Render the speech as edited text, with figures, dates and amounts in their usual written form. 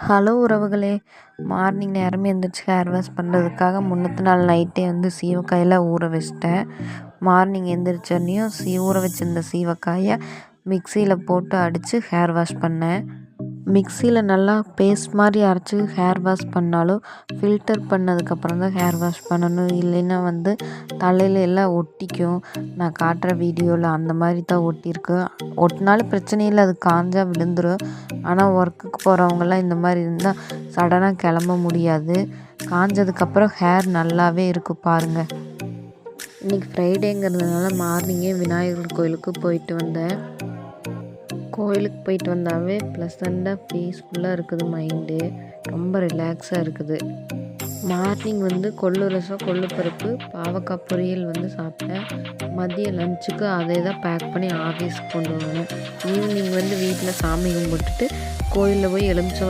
Hello உறவுகளே! Morning நேரமே எந்திரிச்சு ஹேர் வாஷ் பண்ணுறதுக்காக முன்னத்த நாள் நைட்டே சீவக்காயெல்லாம் ஊற வச்சுட்டேன். மார்னிங் எந்திரிச்சோனையும் ஊற வச்சிருந்த சீவக்காயை மிக்சியில் போட்டு அடித்து ஹேர் வாஷ் பண்ணேன். மிக்சியில் நல்லா பேஸ்ட் மாதிரி அரைச்சி ஹேர் வாஷ் பண்ணாலும் ஃபில்டர் பண்ணதுக்கப்புறம் தான் ஹேர் வாஷ் பண்ணணும். இல்லைன்னா தலையில எல்லாம் ஒட்டிக்கும். நான் காட்டுற வீடியோவில் அந்த மாதிரி தான் ஒட்டியிருக்கு. ஒட்டினாலும் பிரச்சனை இல்லை, அது காஞ்சா விழுந்துடும். ஆனால் ஒர்க்குக்கு போகிறவங்கலாம் இந்த மாதிரி இருந்தால் சடனாக கிளம்ப முடியாது. காஞ்சதுக்கப்புறம் ஹேர் நல்லாவே இருக்கும் பாருங்கள். இன்றைக்கி ஃப்ரைடேங்கிறதுனால மார்னிங்கே விநாயகர் கோயிலுக்கு போயிட்டு வந்தேன். கோயிலுக்கு போயிட்டு வந்தாவே ப்ளசண்ட்டாக பீஸ்ஃபுல்லாக இருக்குது, மைண்டு ரொம்ப ரிலாக்ஸாக இருக்குது. மார்னிங் கொள்ளு ரசம், கொள்ளு பருப்பு, பாவக்காய் பொரியல் சாப்பிட்டேன். மதிய லஞ்சுக்கு அதே தான் பேக் பண்ணி ஆஃபீஸ்க்கு கொண்டு வரணும். ஈவினிங் வீட்டில் சாமி கும்பிட்டுட்டு கோயிலில் போய் எலுமிச்சை